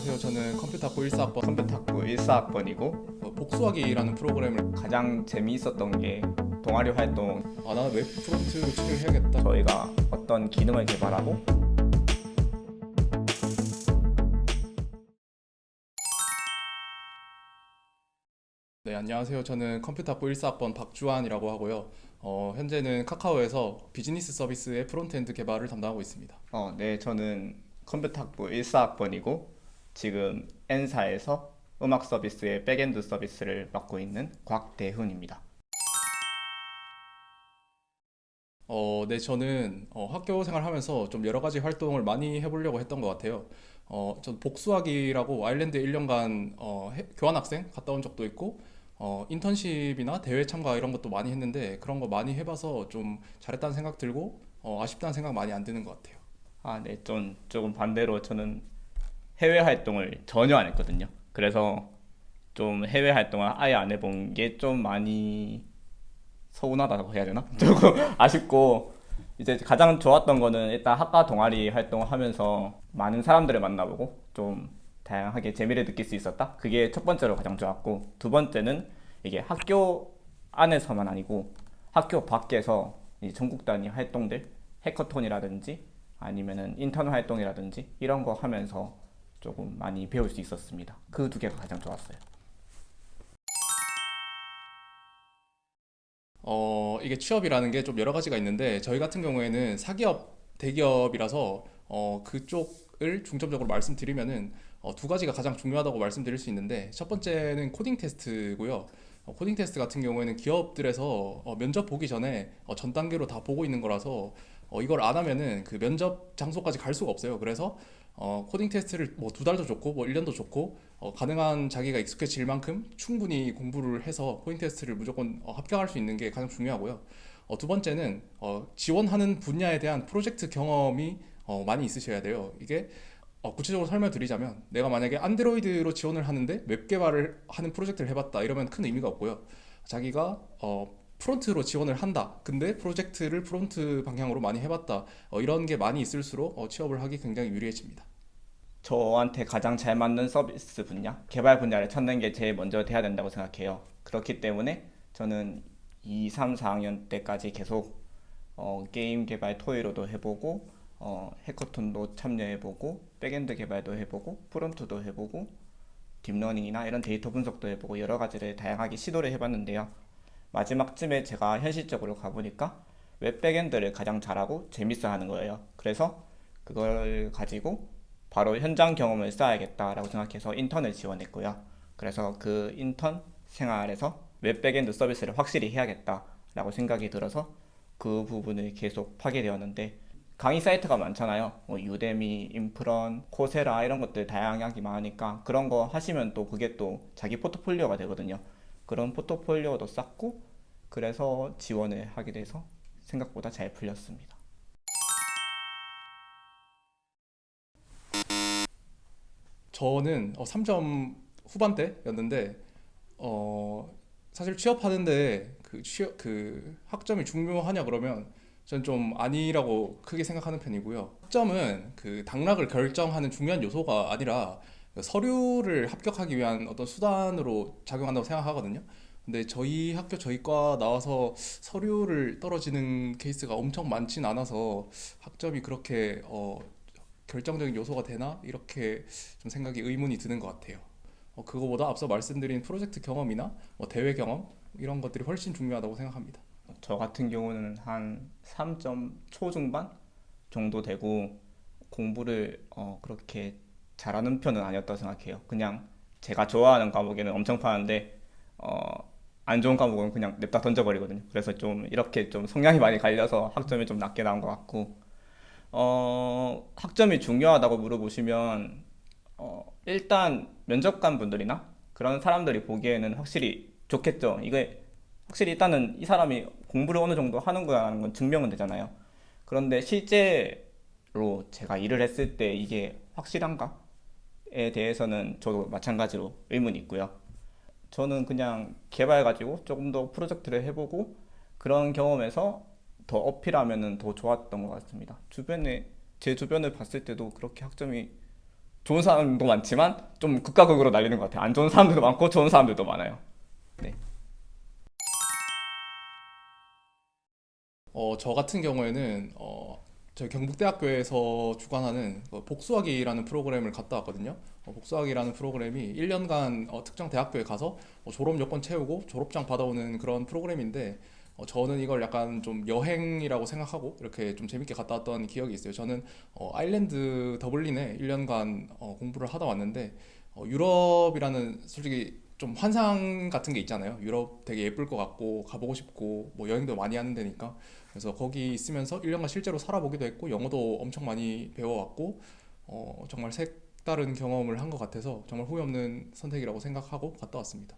안녕하세요. 저는 컴퓨터학부 1사학번 컴퓨터학부 1사학번이고 복수하기라는 프로그램을 가장 재미있었던 게 동아리 활동. 나는 웹 프론트 취직을 해야겠다. 저희가 어떤 기능을 개발하고 네, 안녕하세요. 저는 컴퓨터학부 1사학번 박주환이라고 하고요. 현재는 카카오에서 비즈니스 서비스의 프론트엔드 개발을 담당하고 있습니다. 네, 저는 컴퓨터학부 1사학번이고 지금 N사에서 음악 서비스의 백엔드 서비스를 맡고 있는 곽대훈입니다. 네, 저는 학교 생활하면서 좀 여러 가지 활동을 많이 해보려고 했던 것 같아요. 전 복수하기라고 아일랜드 1년간 교환학생 갔다 온 적도 있고, 인턴십이나 대회 참가 이런 것도 많이 했는데 그런 거 많이 해봐서 좀 잘했다는 생각 들고 아쉽다는 생각 많이 안 드는 것 같아요. 네, 조금 반대로 저는 해외 활동을 전혀 안 했거든요. 그래서 좀 해외 활동을 아예 안 해본 게 좀 많이 서운하다고 해야 되나? 조금 아쉽고, 이제 가장 좋았던 거는 일단 학과 동아리 활동을 하면서 많은 사람들을 만나보고 좀 다양하게 재미를 느낄 수 있었다. 그게 첫 번째로 가장 좋았고, 두 번째는 이게 학교 안에서만 아니고 학교 밖에서 이 전국 단위 활동들, 해커톤이라든지 아니면은 인턴 활동이라든지 이런 거 하면서 조금 많이 배울 수 있었습니다. 그 두 개가 가장 좋았어요. 이게 취업이라는 게 좀 여러 가지가 있는데 저희 같은 경우에는 사기업, 대기업이라서 그쪽을 중점적으로 말씀드리면은 두 가지가 가장 중요하다고 말씀드릴 수 있는데 첫 번째는 코딩 테스트고요. 코딩 테스트 같은 경우에는 기업들에서 면접 보기 전에 전 단계로 다 보고 있는 거라서 이걸 안 하면은 그 면접 장소까지 갈 수가 없어요. 그래서 코딩 테스트를 뭐 두 달도 좋고 뭐 1년도 좋고 가능한 자기가 익숙해질 만큼 충분히 공부를 해서 코딩 테스트를 무조건 합격할 수 있는 게 가장 중요하고요. 두 번째는 지원하는 분야에 대한 프로젝트 경험이 많이 있으셔야 돼요. 이게 구체적으로 설명드리자면 내가 만약에 안드로이드로 지원을 하는데 웹 개발을 하는 프로젝트를 해봤다 이러면 큰 의미가 없고요. 자기가 프론트로 지원을 한다. 근데 프로젝트를 프론트 방향으로 많이 해봤다. 이런 게 많이 있을수록 취업을 하기 굉장히 유리해집니다. 저한테 가장 잘 맞는 서비스 분야, 개발 분야를 찾는 게 제일 먼저 돼야 된다고 생각해요. 그렇기 때문에 저는 2, 3, 4학년 때까지 계속 게임 개발 토의로도 해보고 해커톤도 참여해보고 백엔드 개발도 해보고 프론트도 해보고 딥러닝이나 이런 데이터 분석도 해보고 여러 가지를 다양하게 시도를 해봤는데요. 마지막쯤에 제가 현실적으로 가보니까 웹 백엔드를 가장 잘하고 재밌어 하는 거예요. 그래서 그걸 가지고 바로 현장 경험을 쌓아야겠다라고 생각해서 인턴을 지원했고요. 그래서 그 인턴 생활에서 웹 백엔드 서비스를 확실히 해야겠다라고 생각이 들어서 그 부분을 계속 파게 되었는데, 강의 사이트가 많잖아요. 뭐 유데미, 인프런, 코세라 이런 것들 다양하게 많으니까 그런 거 하시면 또 그게 또 자기 포트폴리오가 되거든요. 그런 포트폴리오도 쌓고 그래서 지원을 하게 돼서 생각보다 잘 풀렸습니다. 저는 3점 후반대였는데 사실 취업하는데 그 학점이 중요하냐 그러면 저는 좀 아니라고 크게 생각하는 편이고요. 학점은 그 당락을 결정하는 중요한 요소가 아니라 그 서류를 합격하기 위한 어떤 수단으로 작용한다고 생각하거든요. 근데 저희 학교 저희 과 나와서 서류를 떨어지는 케이스가 엄청 많진 않아서 학점이 그렇게 결정적인 요소가 되나? 이렇게 좀 생각이 의문이 드는 것 같아요. 그거보다 앞서 말씀드린 프로젝트 경험이나 뭐 대회 경험 이런 것들이 훨씬 중요하다고 생각합니다. 저 같은 경우는 한 3점 초중반 정도 되고 공부를 그렇게 잘하는 편은 아니었다고 생각해요. 그냥 제가 좋아하는 과목에는 엄청 파는데 안 좋은 과목은 그냥 냅다 던져버리거든요. 그래서 좀 이렇게 좀 성향이 많이 갈려서 학점이 좀 낮게 나온 것 같고, 학점이 중요하다고 물어보시면 일단 면접관 분들이나 그런 사람들이 보기에는 확실히 좋겠죠. 이게 확실히 일단은 이 사람이 공부를 어느 정도 하는 거라는 건 증명은 되잖아요. 그런데 실제로 제가 일을 했을 때 이게 확실한가에 대해서는 저도 마찬가지로 의문이 있고요. 저는 그냥 개발 가지고 조금 더 프로젝트를 해보고 그런 경험에서 더 어필하면은 더 좋았던 것 같습니다. 제 주변을 봤을 때도 그렇게 학점이 좋은 사람도 많지만 좀 극과 극으로 날리는 것 같아요. 안 좋은 사람들도 많고 좋은 사람들도 많아요. 네. 저 같은 경우에는 저희 경북대학교에서 주관하는 복수학이라는 프로그램을 갔다 왔거든요. 복수학이라는 프로그램이 1년간 특정 대학교에 가서 졸업 요건 채우고 졸업장 받아오는 그런 프로그램인데 저는 이걸 약간 좀 여행이라고 생각하고 이렇게 좀 재밌게 갔다 왔던 기억이 있어요. 저는 아일랜드 더블린에 1년간 공부를 하다 왔는데 유럽이라는 솔직히 좀 환상 같은 게 있잖아요. 유럽 되게 예쁠 것 같고 가보고 싶고 뭐 여행도 많이 하는 데니까 그래서 거기 있으면서 1년간 실제로 살아보기도 했고 영어도 엄청 많이 배워왔고 정말 색다른 경험을 한 것 같아서 정말 후회 없는 선택이라고 생각하고 갔다 왔습니다.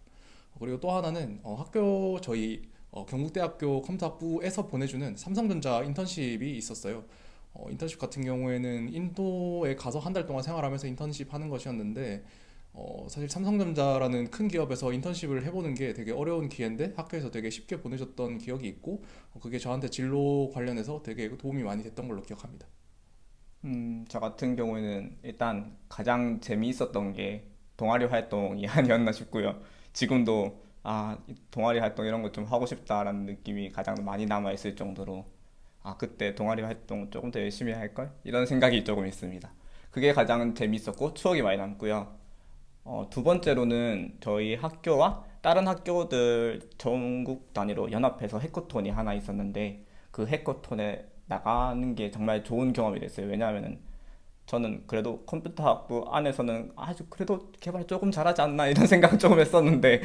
그리고 또 하나는 학교 저희 경북대학교 컴퓨터학부에서 보내주는 삼성전자 인턴십이 있었어요. 인턴십 같은 경우에는 인도에 가서 한 달 동안 생활하면서 인턴십 하는 것이었는데 사실 삼성전자라는 큰 기업에서 인턴십을 해보는 게 되게 어려운 기회인데 학교에서 되게 쉽게 보내줬던 기억이 있고 그게 저한테 진로 관련해서 되게 도움이 많이 됐던 걸로 기억합니다. 저 같은 경우에는 일단 가장 재미있었던 게 동아리 활동이 아니었나 싶고요. 지금도 이 동아리 활동 이런 거 좀 하고 싶다라는 느낌이 가장 많이 남아있을 정도로 그때 동아리 활동 조금 더 열심히 할 걸? 이런 생각이 조금 있습니다. 그게 가장 재밌었고 추억이 많이 남고요. 두 번째로는 저희 학교와 다른 학교들 전국 단위로 연합해서 해커톤이 하나 있었는데 그 해커톤에 나가는 게 정말 좋은 경험이 됐어요. 왜냐하면은 저는 그래도 컴퓨터 학부 안에서는 아주 그래도 개발 조금 잘하지 않나 이런 생각을 조금 했었는데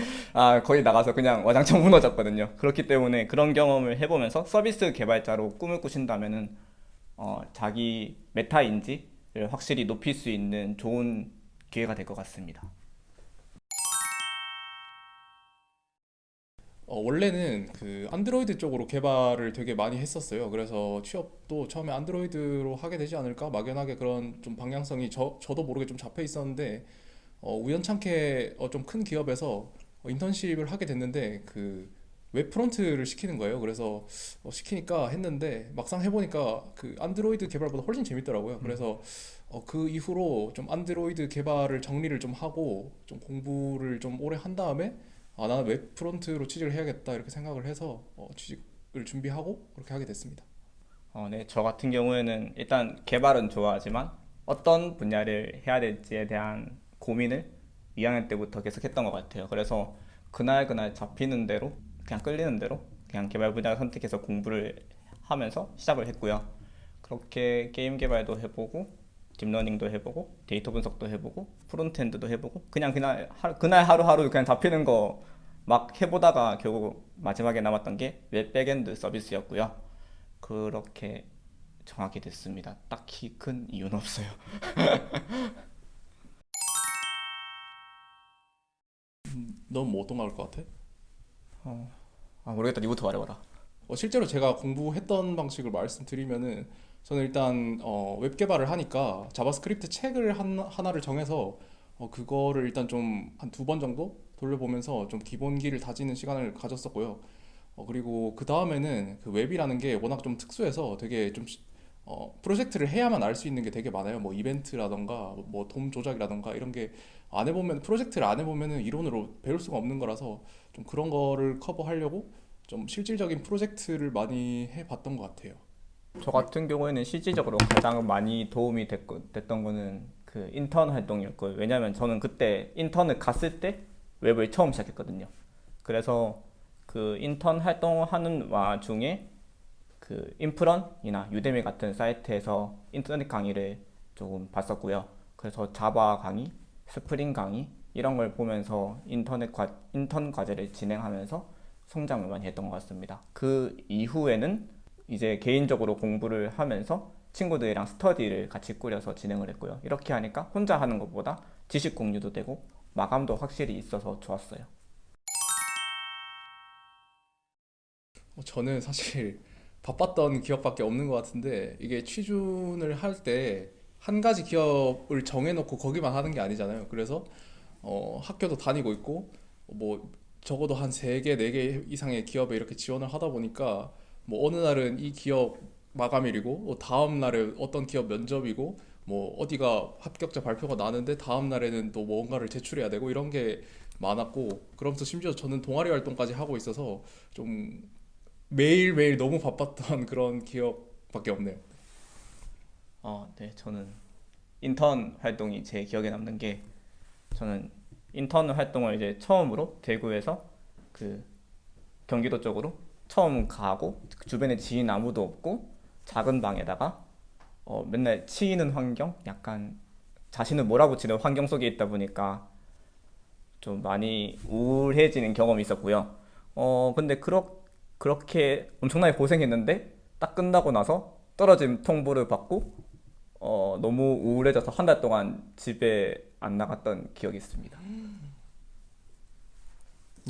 거기 나가서 그냥 와장창 무너졌거든요. 그렇기 때문에 그런 경험을 해보면서 서비스 개발자로 꿈을 꾸신다면은 자기 메타 인지를 확실히 높일 수 있는 좋은 기회가 될 것 같습니다. 원래는 그 안드로이드 쪽으로 개발을 되게 많이 했었어요. 그래서 취업도 처음에 안드로이드로 하게 되지 않을까 막연하게 그런 좀 방향성이 저도 모르게 좀 잡혀 있었는데 우연찮게 좀 큰 기업에서 인턴십을 하게 됐는데 그 웹 프론트를 시키는 거예요. 그래서 시키니까 했는데 막상 해보니까 그 안드로이드 개발보다 훨씬 재밌더라고요. 그래서 그 이후로 좀 안드로이드 개발을 정리를 좀 하고 좀 공부를 좀 오래 한 다음에 나는 웹 프론트로 취직을 해야겠다 이렇게 생각을 해서 취직을 준비하고 그렇게 하게 됐습니다. 네, 저 같은 경우에는 일단 개발은 좋아하지만 어떤 분야를 해야 될지에 대한 고민을 2학년 때부터 계속 했던 것 같아요. 그래서 그날 그날 잡히는 대로 그냥 끌리는 대로 그냥 개발 분야를 선택해서 공부를 하면서 시작을 했고요. 그렇게 게임 개발도 해보고 딥러닝도 해보고 데이터 분석도 해보고 프론트엔드도 해보고 그냥 그날 하루하루 그냥 잡히는 거 막 해보다가 결국 마지막에 남았던 게 웹 백엔드 서비스였고요. 그렇게 정하게 됐습니다. 딱히 큰 이유는 없어요. 넌 뭐 어떤 거 할 것 같아? 모르겠다. 니부터 말해봐라. 실제로 제가 공부했던 방식을 말씀드리면은 저는 일단 웹 개발을 하니까 자바스크립트 책을 하나를 정해서 그거를 일단 좀 한 두 번 정도 돌려보면서 좀 기본기를 다지는 시간을 가졌었고요. 그리고 그 다음에는 그 웹이라는 게 워낙 좀 특수해서 되게 좀 프로젝트를 해야만 알 수 있는 게 되게 많아요. 뭐 이벤트라던가 뭐 돔 조작이라던가 이런 게 안 해보면 프로젝트를 안 해보면은 이론으로 배울 수가 없는 거라서 좀 그런 거를 커버하려고 좀 실질적인 프로젝트를 많이 해봤던 것 같아요. 저 같은 경우에는 실질적으로 가장 많이 도움이 됐던 거는 그 인턴 활동이었고요. 왜냐면 저는 그때 인턴을 갔을 때 웹을 처음 시작했거든요. 그래서 그 인턴 활동하는 와중에 그 인프런이나 유데미 같은 사이트에서 인터넷 강의를 조금 봤었고요. 그래서 자바 강의, 스프링 강의 이런 걸 보면서 인턴 과제를 진행하면서 성장을 많이 했던 것 같습니다. 그 이후에는 이제 개인적으로 공부를 하면서 친구들이랑 스터디를 같이 꾸려서 진행을 했고요. 이렇게 하니까 혼자 하는 것보다 지식 공유도 되고 마감도 확실히 있어서 좋았어요. 저는 사실 바빴던 기억밖에 없는 것 같은데 이게 취준을 할 때 한 가지 기업을 정해놓고 거기만 하는 게 아니잖아요. 그래서 학교도 다니고 있고 뭐 적어도 한 3개, 4개 이상의 기업에 이렇게 지원을 하다 보니까 뭐 어느 날은 이 기업 마감일이고 다음 날에 어떤 기업 면접이고 뭐 어디가 합격자 발표가 나는데 다음 날에는 또 뭔가를 제출해야 되고 이런 게 많았고, 그러면서 심지어 저는 동아리 활동까지 하고 있어서 좀 매일매일 너무 바빴던 그런 기억밖에 없네요. 네, 저는 인턴 활동이 제 기억에 남는 게 저는 인턴 활동을 이제 처음으로 대구에서 그 경기도 쪽으로 처음 가고 주변에 지인 아무도 없고 작은 방에다가 맨날 치이는 환경, 약간 자신을 몰아붙이는 환경 속에 있다 보니까 좀 많이 우울해지는 경험이 있었고요. 근데 그렇게 엄청나게 고생했는데 딱 끝나고 나서 떨어진 통보를 받고 너무 우울해져서 한 달 동안 집에 안 나갔던 기억이 있습니다.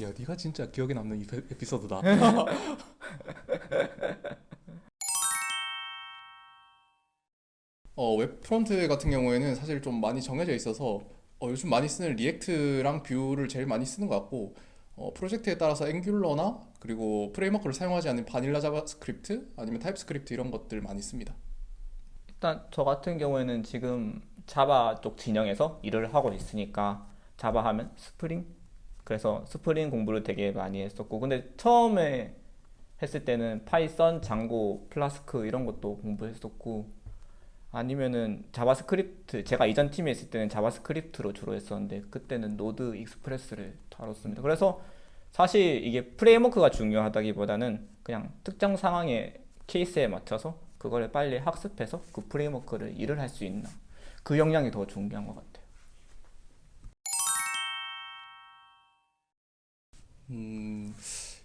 야, 네가 진짜 기억에 남는 에피소드다. 웹 프론트 같은 경우에는 사실 좀 많이 정해져 있어서 요즘 많이 쓰는 리액트랑 뷰를 제일 많이 쓰는 것 같고, 프로젝트에 따라서 앵귤러나 그리고 프레임워크를 사용하지 않는 바닐라 자바스크립트 아니면 타입스크립트 이런 것들 많이 씁니다. 일단 저 같은 경우에는 지금 자바 쪽 진영에서 일을 하고 있으니까 자바 하면 스프링, 그래서 스프링 공부를 되게 많이 했었고, 근데 처음에 했을 때는 파이썬, 장고, 플라스크 이런 것도 공부했었고, 아니면은 자바스크립트, 제가 이전 팀에 있을 때는 자바스크립트로 주로 했었는데 그때는 노드 익스프레스를 다뤘습니다. 그래서 사실 이게 프레임워크가 중요하다기보다는 그냥 특정 상황의 케이스에 맞춰서 그걸 빨리 학습해서 그 프레임워크를 일을 할 수 있나, 그 역량이 더 중요한 것 같아요. 음,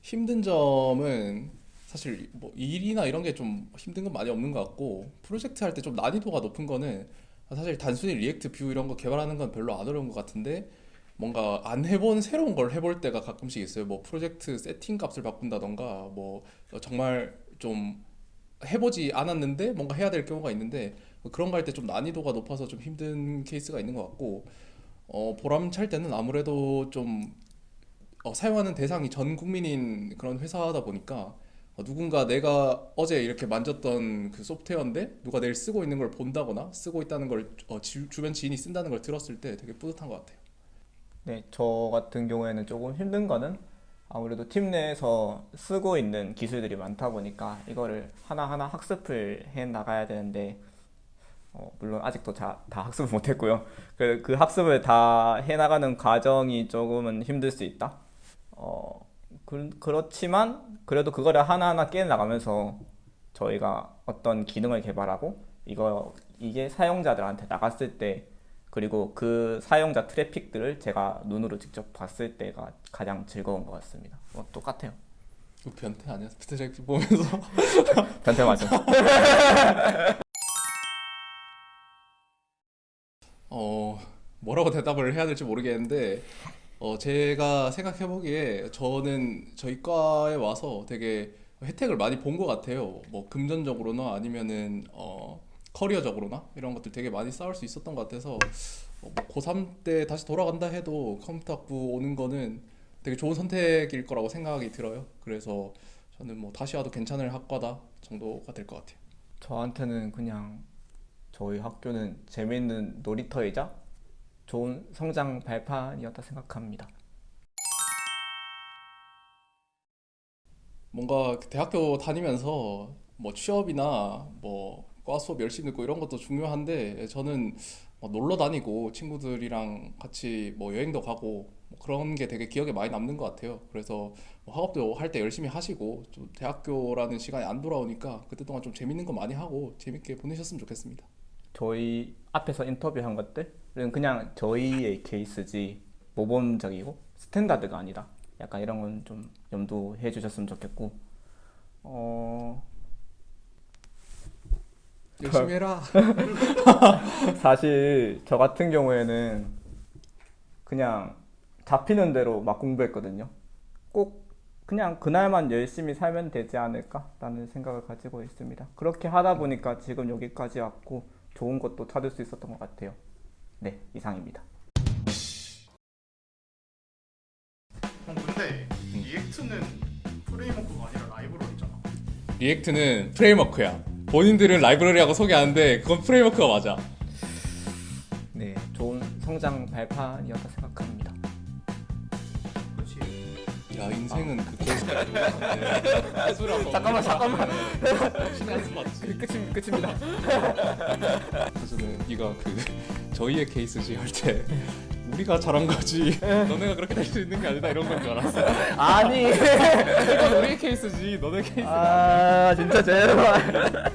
힘든 점은 사실 뭐 일이나 이런 게 좀 힘든 건 많이 없는 것 같고, 프로젝트 할 때 좀 난이도가 높은 거는 사실 단순히 리액트 뷰 이런 거 개발하는 건 별로 안 어려운 것 같은데, 뭔가 안 해본 새로운 걸 해볼 때가 가끔씩 있어요. 뭐 프로젝트 세팅 값을 바꾼다던가, 뭐 정말 좀 해보지 않았는데 뭔가 해야 될 경우가 있는데, 그런 거 할 때 좀 난이도가 높아서 좀 힘든 케이스가 있는 것 같고, 보람찰 때는 아무래도 좀 사용하는 대상이 전 국민인 그런 회사다 보니까, 누군가 내가 어제 이렇게 만졌던 그 소프트웨어인데 누가 내일 쓰고 있는 걸 본다거나 쓰고 있다는 걸 주변 지인이 쓴다는 걸 들었을 때 되게 뿌듯한 것 같아요. 네, 저 같은 경우에는 조금 힘든 거는 아무래도 팀 내에서 쓰고 있는 기술들이 많다 보니까 이거를 하나하나 학습을 해 나가야 되는데, 물론 아직도 다 학습을 못했고요. 그 학습을 다 해나가는 과정이 조금은 힘들 수 있다. 그렇지만 그래도 그거를 하나하나 깨나가면서 저희가 어떤 기능을 개발하고 이게 사용자들한테 나갔을 때, 그리고 그 사용자 트래픽들을 제가 눈으로 직접 봤을 때가 가장 즐거운 것 같습니다. 똑같아요. 이거 변태 아니야? 스트레스 보면서. 변태 맞죠? 어, 뭐라고 대답을 해야 될지 모르겠는데, 제가 생각해 보기에 저는 저희 과에 와서 되게 혜택을 많이 본 것 같아요. 뭐 금전적으로나 아니면은 커리어적으로나 이런 것들 되게 많이 쌓을 수 있었던 것 같아서, 뭐 고3 때 다시 돌아간다 해도 컴퓨터 학부 오는 거는 되게 좋은 선택일 거라고 생각이 들어요. 그래서 저는 뭐 다시 와도 괜찮을 학과다 정도가 될 것 같아요. 저한테는 그냥 저희 학교는 재미있는 놀이터이자 좋은 성장 발판이었다 생각합니다. 뭔가 대학교 다니면서 뭐 취업이나 뭐 과 수업 열심히 듣고 이런 것도 중요한데, 저는 뭐 놀러 다니고 친구들이랑 같이 뭐 여행도 가고 뭐 그런 게 되게 기억에 많이 남는 것 같아요. 그래서 뭐 학업도 할 때 열심히 하시고, 좀 대학교라는 시간이 안 돌아오니까 그때 동안 좀 재밌는 거 많이 하고 재밌게 보내셨으면 좋겠습니다. 저희 앞에서 인터뷰한 것들은 그냥 저희의 케이스지 모범적이고 스탠다드가 아니다. 약간 이런 건 좀 염두해 주셨으면 좋겠고, 열심히 해라. 사실 저 같은 경우에는 그냥 잡히는 대로 막 공부했거든요. 꼭 그냥 그날만 열심히 살면 되지 않을까라는 생각을 가지고 있습니다. 그렇게 하다 보니까 지금 여기까지 왔고 좋은 것도 찾을 수 있었던 것 같아요. 네, 이상입니다. 근데 리액트는 프레임워크가 아니라 라이브러리잖아. 리액트는 프레임워크야. 본인들은 라이브러리라고 소개하는데 그건 프레임워크가 맞아. 성장 발판이었다 생각합니다. 그렇지. 야 인생은 그 케이스가 아니구나. 해수라서. 잠깐만. 신의 한숨 맞지. 끝입니다. 그래서는 네가 그 저희의 케이스지 할 때 우리가 잘한 거지 너네가 그렇게 될 수 있는 게 아니다 이런 건 줄 알았어. 아니. 이건 우리의 케이스지 너네 케이스가 아 진짜 제발.